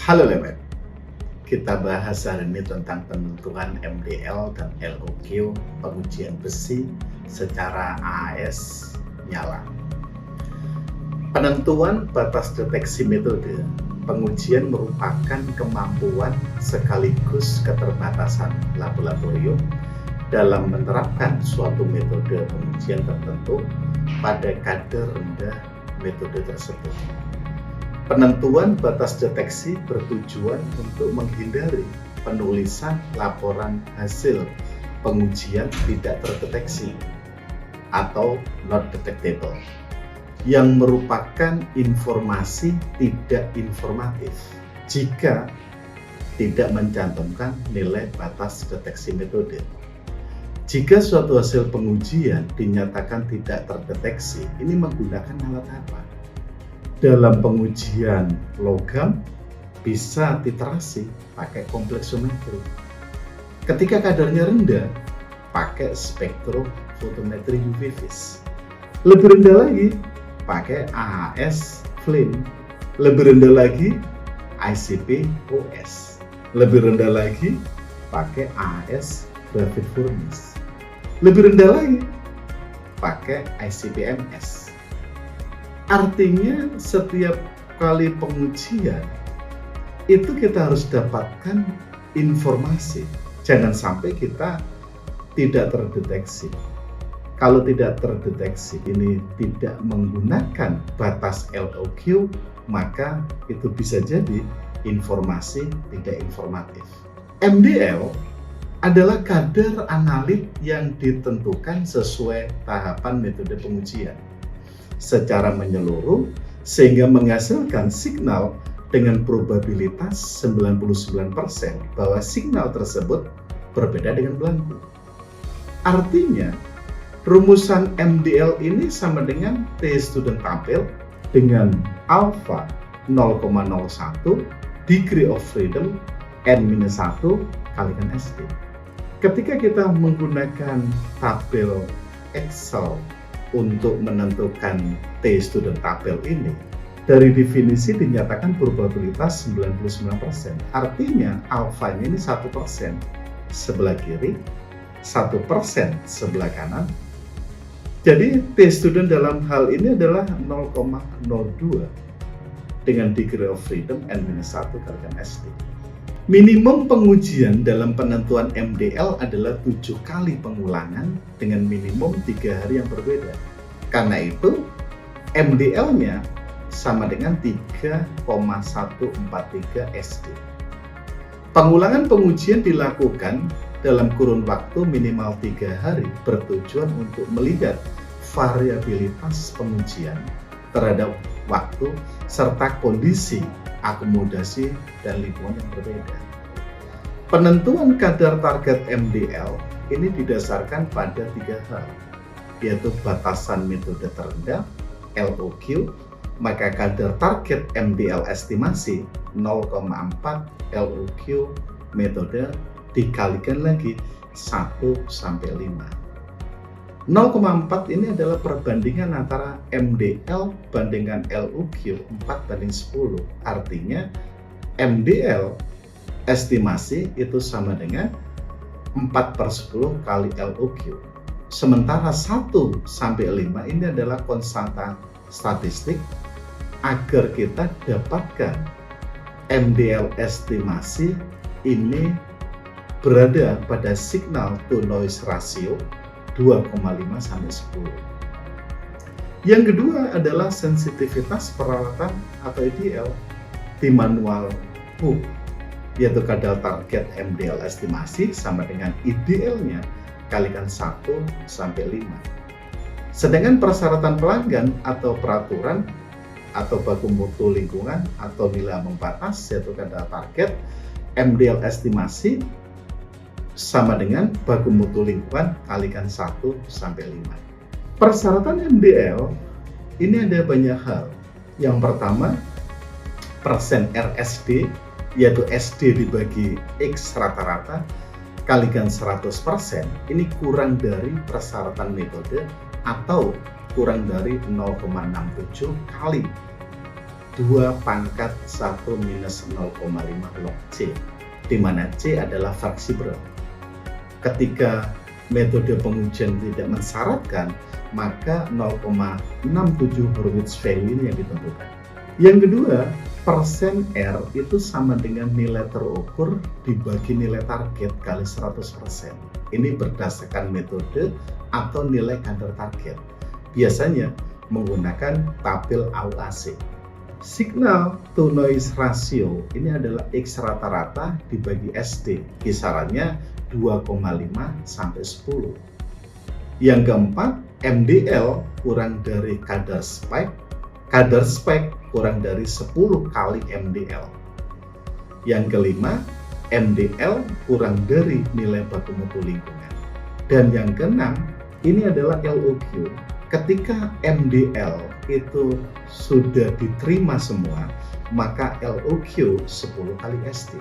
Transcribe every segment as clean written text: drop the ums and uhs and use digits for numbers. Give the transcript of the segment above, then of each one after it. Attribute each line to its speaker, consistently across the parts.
Speaker 1: Halo Lemet, kita bahas hari ini tentang penentuan MDL dan LOQ pengujian besi secara AAS nyala. Penentuan batas deteksi metode pengujian merupakan kemampuan sekaligus keterbatasan laboratorium dalam menerapkan suatu metode pengujian tertentu pada kadar rendah metode tersebut. Penentuan batas deteksi bertujuan untuk menghindari penulisan laporan hasil pengujian tidak terdeteksi atau not detectable yang merupakan informasi tidak informatif jika tidak mencantumkan nilai batas deteksi metode. Jika suatu hasil pengujian dinyatakan tidak terdeteksi, ini menggunakan alat apa? Dalam pengujian logam bisa titerasi pakai kompleksometri. Ketika kadarnya rendah, pakai spektrofotometri UV vis. Lebih rendah lagi, pakai AAS flame. Lebih rendah lagi, ICP OS. Lebih rendah lagi, pakai AAS graphite furnace. Lebih rendah lagi, pakai ICP MS. Artinya setiap kali pengujian itu kita harus dapatkan informasi. Jangan sampai kita tidak terdeteksi. Kalau tidak terdeteksi ini tidak menggunakan batas LOQ, maka itu bisa jadi informasi tidak informatif. MDL adalah kadar analit yang ditentukan sesuai tahapan metode pengujian secara menyeluruh sehingga menghasilkan signal dengan probabilitas 99% bahwa signal tersebut berbeda dengan belangku. Artinya, rumusan MDL ini sama dengan T student tampil dengan alpha 0,01 degree of freedom N-1 kalikan SD. Ketika kita menggunakan tabel Excel untuk menentukan T student tabel ini, dari definisi dinyatakan probabilitas 99%. Artinya alfanya ini 1% sebelah kiri, 1% sebelah kanan. Jadi T student dalam hal ini adalah 0,02 dengan degree of freedom N-1 kalikan SD. Minimum pengujian dalam penentuan MDL adalah 7 kali pengulangan dengan minimum 3 hari yang berbeda. Karena itu, MDL-nya sama dengan 3,143 SD. Pengulangan pengujian dilakukan dalam kurun waktu minimal 3 hari bertujuan untuk melihat variabilitas pengujian terhadap waktu serta kondisi akomodasi dan lingkungan yang berbeda. Penentuan kadar target MDL ini didasarkan pada 3 hal, yaitu batasan metode terendah LOQ, maka kadar target MDL estimasi 0,4 LOQ metode dikalikan lagi 1 sampai 5. 0,4 ini adalah perbandingan antara MDL bandingkan LOQ 4:10. Artinya MDL estimasi itu sama dengan 4/10 kali LOQ. Sementara 1 sampai 5 ini adalah konstanta statistik agar kita dapatkan MDL estimasi ini berada pada signal to noise ratio 2,5 sampai 10. Yang kedua adalah sensitivitas peralatan atau IDL di manual book, yaitu kadar target MDL estimasi sama dengan IDL-nya kalikan 1 sampai 5. Sedangkan persyaratan pelanggan atau peraturan atau baku mutu lingkungan atau nilai ambang batas, yaitu kadar target MDL estimasi sama dengan baku mutu lingkungan kalikan 1 sampai 5. Persyaratan MDL ini ada banyak hal. Yang pertama, persen RSD, yaitu SD dibagi X rata-rata kalikan 100%, ini kurang dari persyaratan metode atau kurang dari 0,67 kali 2 pangkat 1 minus 0,5 log C, di mana C adalah fleksibel. Ketika metode pengujian tidak mensyaratkan, maka 0,67 Hurwitz value yang ditentukan. Yang kedua, persen R itu sama dengan nilai terukur dibagi nilai target kali 100%. Ini berdasarkan metode atau nilai kadar target. Biasanya menggunakan tabel AUAC. Signal to noise ratio ini adalah X rata-rata dibagi SD, kisarannya 2,5 sampai 10. Yang keempat, MDL kurang dari kadar spike kurang dari 10 kali MDL. Yang kelima, MDL kurang dari nilai baku mutu lingkungan. Dan yang keenam, ini adalah LOQ. Ketika MDL itu sudah diterima semua, maka LOQ 10 kali SD.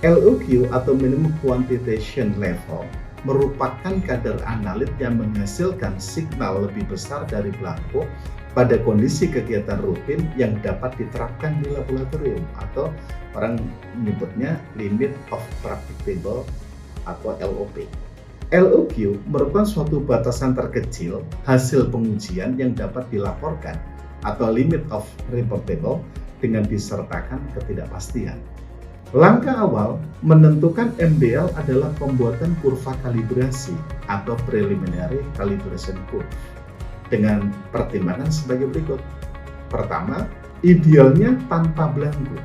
Speaker 1: LOQ atau minimum quantitation level merupakan kadar analit yang menghasilkan signal lebih besar dari belangko pada kondisi kegiatan rutin yang dapat diterapkan di laboratorium, atau orang menyebutnya limit of practicable atau LOP. LOQ merupakan suatu batasan terkecil hasil pengujian yang dapat dilaporkan atau limit of reportable dengan disertakan ketidakpastian. Langkah awal menentukan MDL adalah pembuatan kurva kalibrasi atau preliminary calibration curve dengan pertimbangan sebagai berikut. Pertama, idealnya tanpa belangko.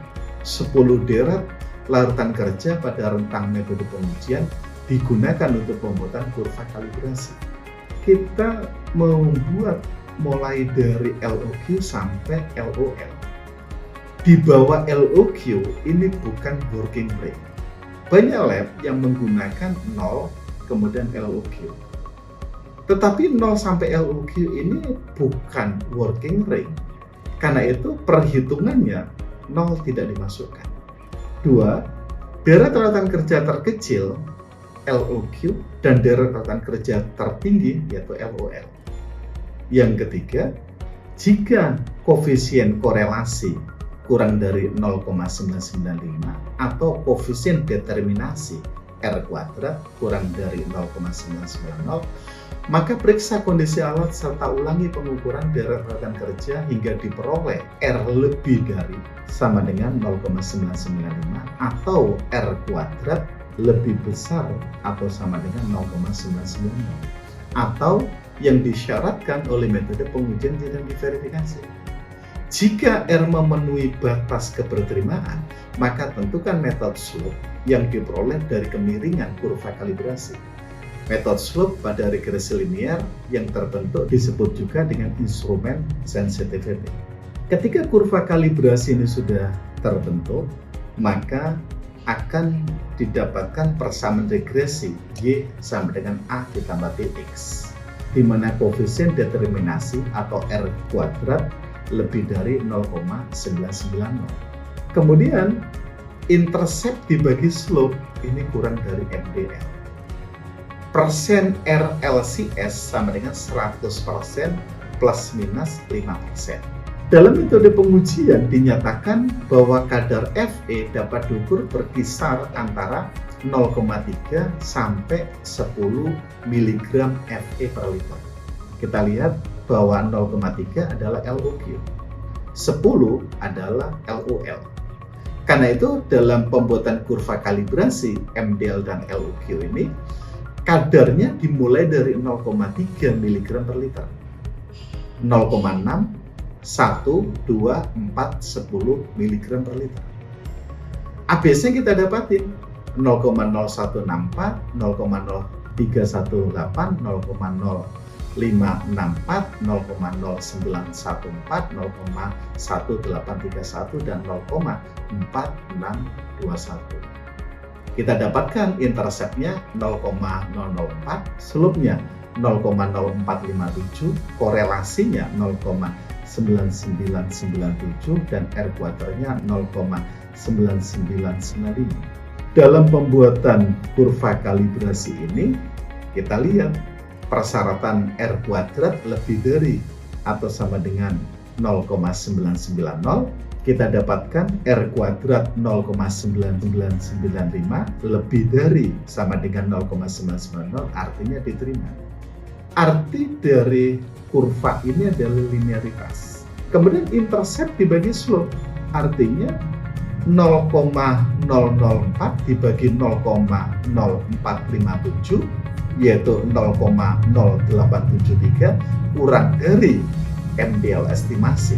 Speaker 1: 10 deret larutan kerja pada rentang metode pengujian digunakan untuk pembuatan kurva kalibrasi. Kita membuat mulai dari LOQ sampai LOL. Di bawah LOQ ini bukan working rate. Banyak lab yang menggunakan 0 kemudian LOQ. Tetapi 0 sampai LOQ ini bukan working rate. Karena itu perhitungannya 0 tidak dimasukkan. 2. Deret larutan kerja terkecil LOQ dan deret larutan kerja tertinggi yaitu LOL. Yang ketiga, jika koefisien korelasi kurang dari 0,995 atau koefisien determinasi R kuadrat kurang dari 0,990, maka periksa kondisi alat serta ulangi pengukuran deret larutan kerja hingga diperoleh R lebih dari sama dengan 0,995 atau R kuadrat lebih besar atau sama dengan 0,990 atau yang disyaratkan oleh metode pengujian dan diverifikasi. Jika R memenuhi batas keberterimaan, maka tentukan metode slope yang diperoleh dari kemiringan kurva kalibrasi. Metode slope pada regresi linear yang terbentuk disebut juga dengan instrumen sensitivity. Ketika kurva kalibrasi ini sudah terbentuk, maka akan didapatkan persamaan regresi Y sama dengan A ditambah Tx, di mana koefisien determinasi atau R kuadrat lebih dari 0,990. Kemudian intercept dibagi slope ini kurang dari MDL. Persen RLCS sama dengan 100% plus minus 5%. Dalam metode pengujian dinyatakan bahwa kadar Fe dapat diukur berkisar antara 0,3 sampai 10 mg Fe per liter. Kita lihat bahwa 0,3 adalah LOQ, 10 adalah LOL. Karena itu dalam pembuatan kurva kalibrasi MDL dan LOQ ini kadarnya dimulai dari 0,3 mg per liter, 0,6, 1, 2, 4, 10 mg per liter. ABC kita dapatin 0,0164, 0,0318, 0,0564, 0,0914, 0,1831 dan 0,4621. Kita dapatkan interceptnya 0,004, slope-nya 0,0457, korelasinya 0,9997 dan R kuadratnya 0,9995. Dalam pembuatan kurva kalibrasi ini kita lihat persyaratan R kuadrat lebih dari atau sama dengan 0,990 kita dapatkan R kuadrat 0,9995 lebih dari sama dengan 0,990, artinya diterima. Arti dari kurva ini adalah linearitas. Kemudian intercept dibagi slope, artinya 0,004 dibagi 0,0457 yaitu 0,0873 kurang dari MDL estimasi.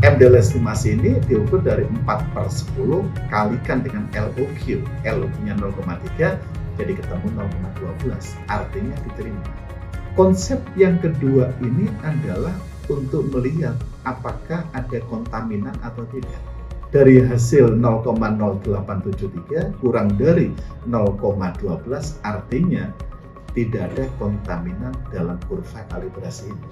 Speaker 1: MDL estimasi ini diukur dari 4/10 kalikan dengan LOQ. LOQ-nya 0,3 jadi ketemu 0,12, artinya diterima. Konsep yang kedua ini adalah untuk melihat apakah ada kontaminan atau tidak. Dari hasil 0,0873 kurang dari 0,12 artinya tidak ada kontaminan dalam kurva kalibrasi ini.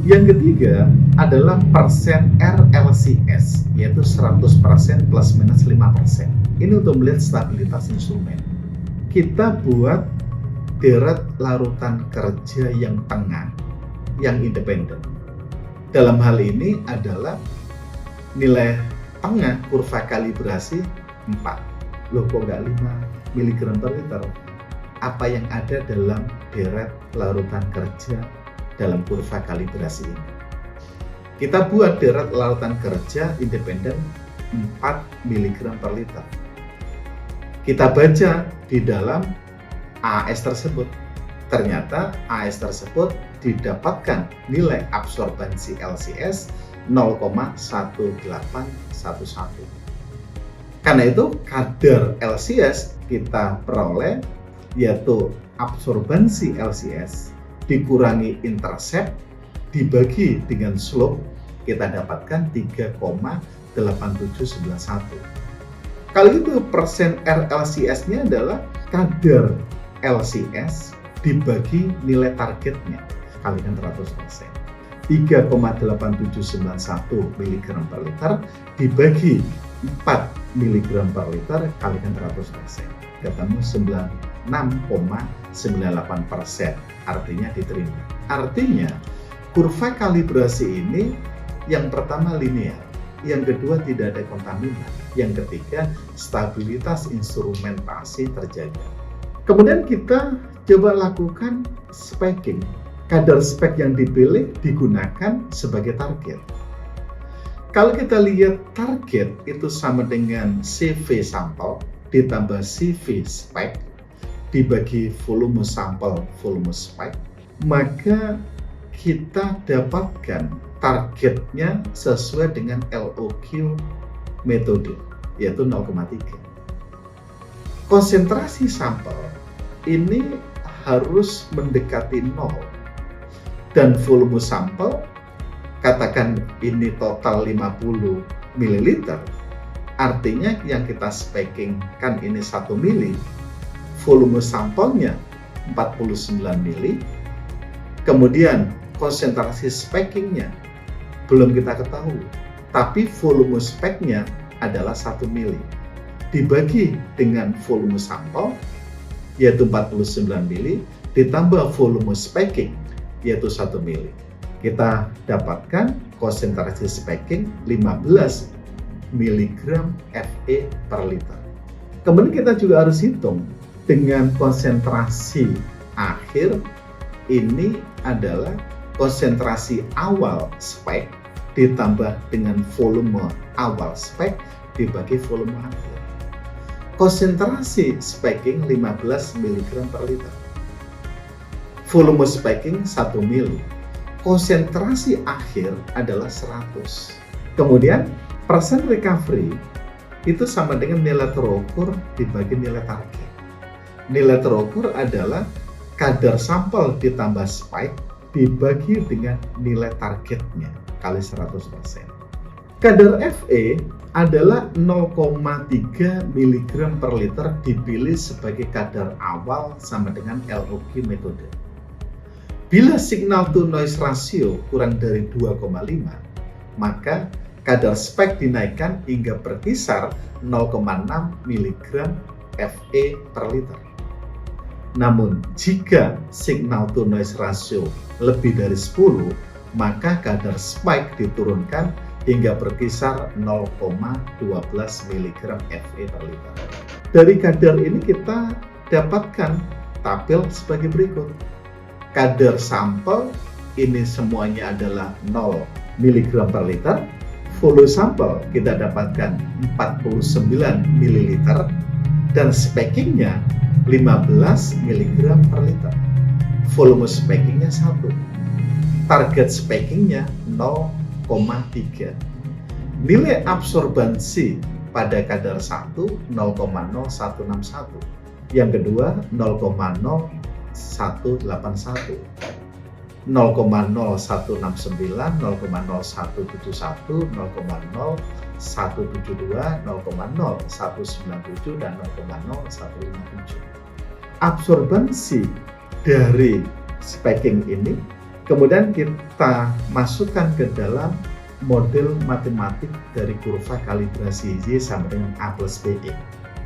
Speaker 1: Yang ketiga adalah persen RLCS, yaitu 100% plus minus 5%. Ini untuk melihat stabilitas instrumen. Kita buat deret larutan kerja yang tengah, yang independen. Dalam hal ini adalah nilai tengah kurva kalibrasi 4. Loh kok nggak 5 mg per liter? Apa yang ada dalam deret larutan kerja dalam kurva kalibrasi ini? Kita buat deret larutan kerja independen 4 mg per liter. Kita baca di dalam AS tersebut. Ternyata AS tersebut didapatkan nilai absorbansi LCS 0,1811. Karena itu kadar LCS kita peroleh yaitu absorbansi LCS dikurangi intercept dibagi dengan slope, kita dapatkan 3,8791. Kalau itu persen RLCS-nya adalah kadar LCS dibagi nilai targetnya kalikan 100%. 3,8791 mg per liter dibagi 4 mg per liter kalikan 100%. Ketemu 96,98%, artinya diterima. Artinya kurva kalibrasi ini yang pertama linear, yang kedua tidak ada kontaminan, yang ketiga stabilitas instrumentasi terjaga. Kemudian kita coba lakukan speccing. Kadar spek yang dipilih digunakan sebagai target. Kalau kita lihat target itu sama dengan CV sampel ditambah CV spek dibagi volume sampel volume spek, maka kita dapatkan targetnya sesuai dengan LOQ metode, yaitu 0,3. Konsentrasi sampel ini harus mendekati 0 dan volume sampel katakan ini total 50 ml, artinya yang kita speckingkan ini 1 mili, volume sampelnya 49 mili, kemudian konsentrasi speckingnya belum kita ketahui, tapi volume speknya adalah 1 mili dibagi dengan volume sampel yaitu 49 mili ditambah volume specking yaitu 1 mili. Kita dapatkan konsentrasi specking 15 mg Fe per liter. Kemudian kita juga harus hitung dengan konsentrasi akhir, ini adalah konsentrasi awal spek ditambah dengan volume awal spek dibagi volume akhir. Konsentrasi speccing 15 mg per liter. Volume speccing 1 mili. Konsentrasi akhir adalah 100. Kemudian persen recovery itu sama dengan nilai terukur dibagi nilai target. Nilai terukur adalah kadar sampel ditambah spike dibagi dengan nilai targetnya kali 100%. Kadar Fe adalah 0,3 mg per liter dipilih sebagai kadar awal sama dengan LOQ metode. Bila signal to noise ratio kurang dari 2,5, maka kadar spek dinaikkan hingga berkisar 0,6 mg Fe per liter. Namun jika signal to noise ratio lebih dari 10, maka kadar spike diturunkan hingga berkisar 0,12 mg Fe per liter. Dari kadar ini kita dapatkan tabel sebagai berikut. Kadar sampel ini semuanya adalah 0 mg per liter. Volume sampel kita dapatkan 49 ml dan spackingnya 15 mg per liter. Volume spackingnya 1. Target spackingnya 0,3. Nilai absorbansi pada kadar 1 0,0161. Yang kedua 0,0181. 0,0169, 0,0171, 0,0172, 0,0197, dan 0,0157. Absorbansi dari spacking ini kemudian kita masukkan ke dalam model matematik dari kurva kalibrasi Y sama dengan A plus BE,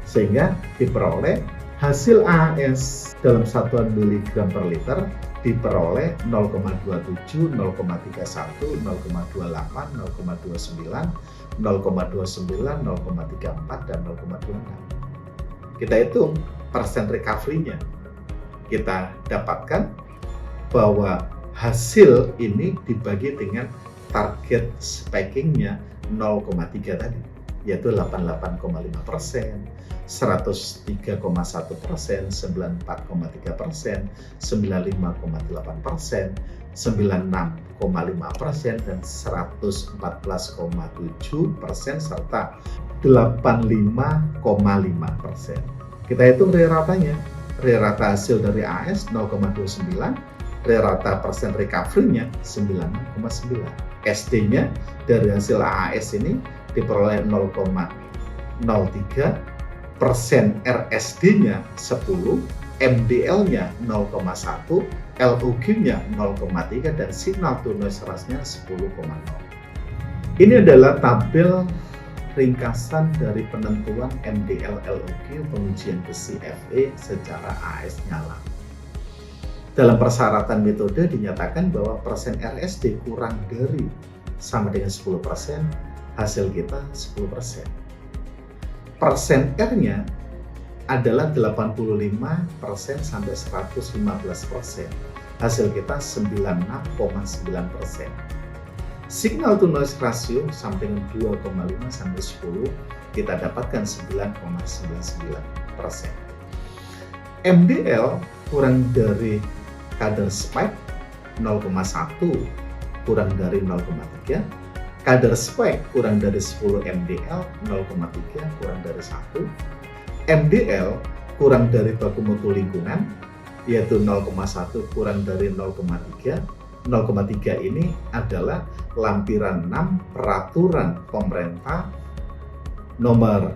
Speaker 1: sehingga diperoleh hasil AAS dalam satuan miligram per liter diperoleh 0,27, 0,31, 0,28, 0,29, 0,29, 0,34, dan 0,26. Kita hitung persen recovery-nya. Kita dapatkan bahwa hasil ini dibagi dengan target spacking-nya 0,3 tadi, yaitu 88,5%, 103,1%, 94,3%, 95,8%, 96,5%, dan 114,7%, serta 85,5%. Kita hitung re-ratanya. Re-rata hasil dari AS 0,29, re-rata persen recovery-nya 96,9. SD-nya dari hasil AAS ini diperoleh 0,03, persen RSD-nya 10, MDL-nya 0,1, LOQ-nya 0,3, dan signal to noise ratio-nya 10,0. Ini adalah tabel ringkasan dari penentuan MDL LOQ pengujian besi Fe secara AS nyala. Dalam persyaratan metode dinyatakan bahwa persen RSD kurang dari sama dengan 10%, hasil kita 10%. Persen R-nya adalah 85% sampai 115%. Hasil kita 96,9%. Signal to noise ratio sampai dengan 2,5 sampai 10 kita dapatkan 9,99%. MDL kurang dari kadar spike 0,1 kurang dari 0,3, kadar spike kurang dari 10 MDL 0,3 kurang dari 1, MDL kurang dari baku mutu lingkungan yaitu 0,1 kurang dari 0,3. 0,3 ini adalah lampiran 6 peraturan pemerintah nomor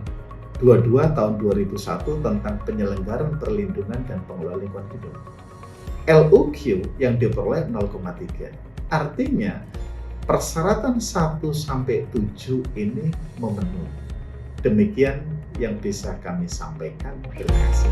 Speaker 1: 22 tahun 2001 tentang penyelenggaraan perlindungan dan pengelolaan lingkungan hidup. LOQ yang diperoleh 0,3. Artinya persyaratan 1 sampai 7 ini memenuhi. Demikian yang bisa kami sampaikan. Terima kasih.